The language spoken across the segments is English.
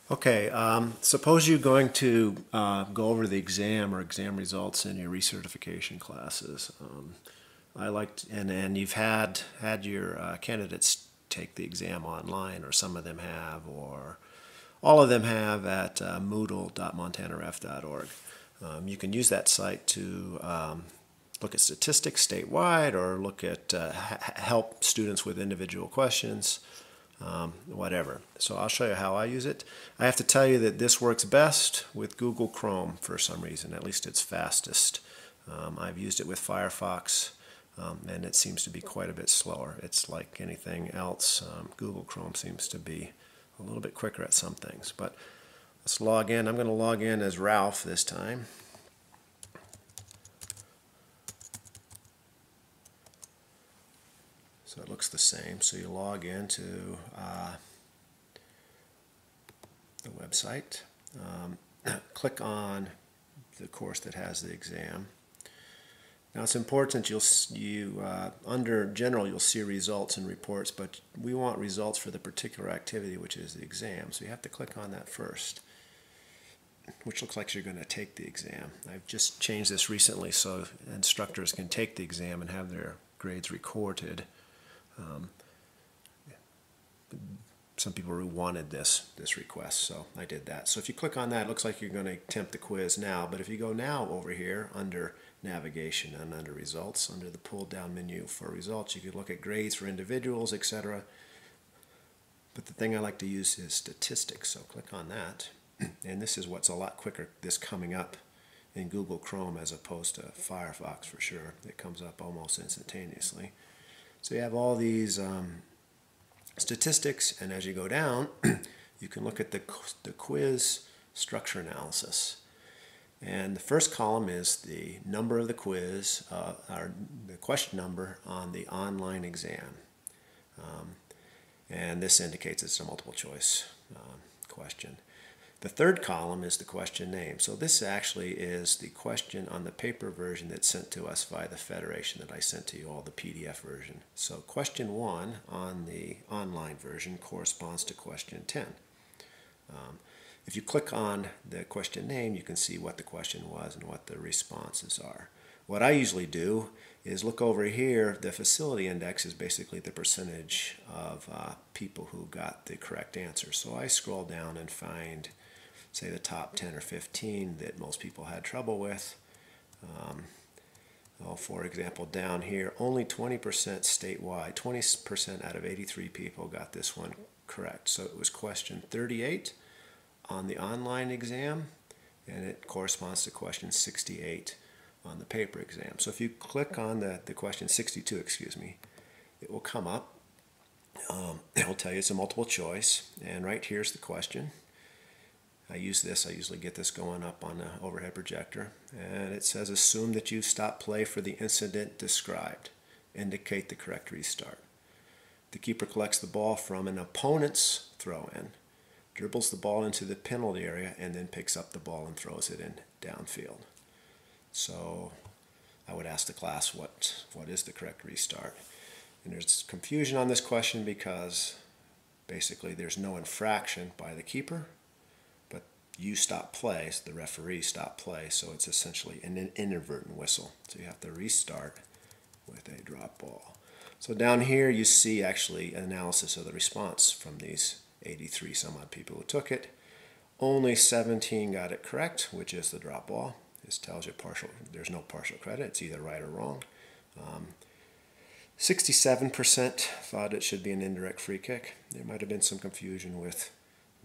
Okay, suppose you're going to go over the exam or exam results in your recertification classes. And you've had your candidates take the exam online, or some of them have, or all of them have at moodle.montanaref.org. You can use that site to look at statistics statewide, or look at help students with individual questions. Whatever. So I'll show you how I use it. I have to tell you that this works best with Google Chrome for some reason. At least it's fastest. I've used it with Firefox, and it seems to be quite a bit slower. It's like anything else. Google Chrome seems to be a little bit quicker at some things. But let's log in. I'm going to log in as Ralph this time. So it looks the same. So you log into the website, click on the course that has the exam. Now it's important under general you'll see results and reports, but we want results for the particular activity, which is the exam. So you have to click on that first, which looks like you're going to take the exam. I've just changed this recently so instructors can take the exam and have their grades recorded. Some people really wanted this request, so I did that. So if you click on that, it looks like you're going to attempt the quiz now. But if you go now over here under navigation and under results, under the pull down menu for results, you can look at grades for individuals, etc. But the thing I like to use is statistics, so click on that. And this is what's a lot quicker, this coming up in Google Chrome as opposed to Firefox for sure. It comes up almost instantaneously. So you have all these statistics, and as you go down, you can look at the quiz structure analysis. And the first column is the number of the quiz, or the question number on the online exam. And this indicates it's a multiple choice question. The third column is the question name. So this actually is the question on the paper version that's sent to us by the Federation that I sent to you all, the PDF version. So question 1 on the online version corresponds to question 10. If you click on the question name, you can see what the question was and what the responses are. What I usually do is look over here. The facility index is basically the percentage of people who got the correct answer. So I scroll down and find, say, the top 10 or 15 that most people had trouble with. For example, down here, only 20% statewide, 20% out of 83 people got this one correct. So it was question 38 on the online exam, and it corresponds to question 68 on the paper exam. So if you click on the question 62, it will come up. It will tell you it's a multiple choice, and right here's the question. I usually get this going up on the overhead projector, and it says assume that you stop play for the incident described. Indicate the correct restart. The keeper collects the ball from an opponent's throw-in, dribbles the ball into the penalty area, and then picks up the ball and throws it in downfield. So I would ask the class what is the correct restart. And there's confusion on this question because basically there's no infraction by the keeper, but you stop play, so the referee stopped play, so it's essentially an inadvertent whistle. So you have to restart with a drop ball. So down here you see actually an analysis of the response from these 83 some odd people who took it. Only 17 got it correct, which is the drop ball. This tells you there's no partial credit, it's either right or wrong. 67% thought it should be an indirect free kick. There might have been some confusion with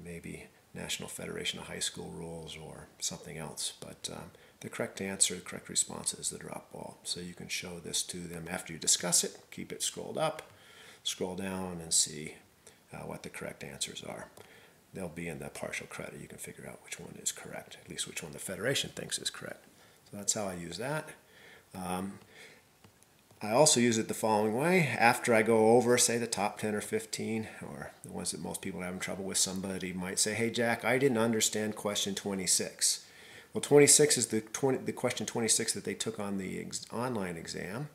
maybe National Federation of High School rules or something else, but the correct answer, the correct response is the drop ball. So you can show this to them after you discuss it, keep it scrolled up, scroll down and see what the correct answers are. They'll be in the partial credit. You can figure out which one is correct, at least which one the Federation thinks is correct. So that's how I use that. I also use it the following way. After I go over, say, the top 10 or 15, or the ones that most people are having trouble with, somebody might say, hey, Jack, I didn't understand question 26. Well, 26 is the question 26 that they took on the online exam,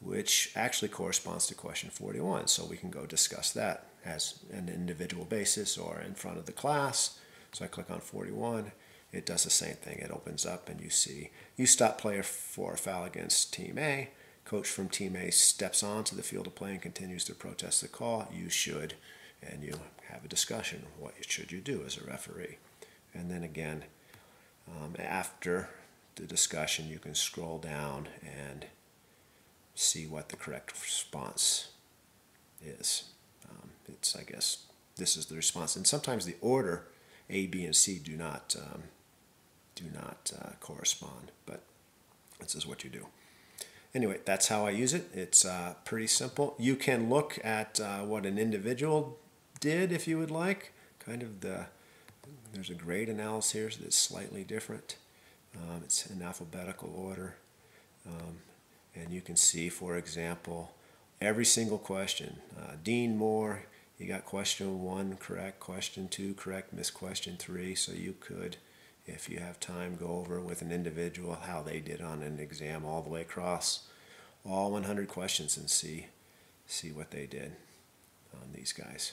which actually corresponds to question 41. So we can go discuss that as an individual basis or in front of the class, So I click on 41. It does the same thing. It opens up and you see, you stop player for a foul against Team A. Coach from Team A steps onto the field of play and continues to protest the call. You should, and you have a discussion. What should you do as a referee? And then again, after the discussion, you can scroll down and see what the correct response is. It's, I guess, this is the response. And sometimes the order A, B, and C do not correspond, but this is what you do. Anyway, that's how I use it. It's pretty simple. You can look at what an individual did if you would like. There's a grade analysis here that's slightly different. It's in alphabetical order. And you can see, for example, every single question. Dean Moore, you got question 1 correct, question 2 correct, missed question 3. So you could, if you have time, go over with an individual how they did on an exam all the way across all 100 questions and see what they did on these guys.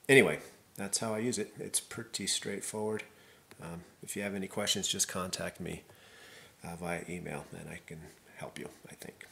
Anyway, that's how I use it. It's pretty straightforward. If you have any questions, just contact me via email and I can help you, I think.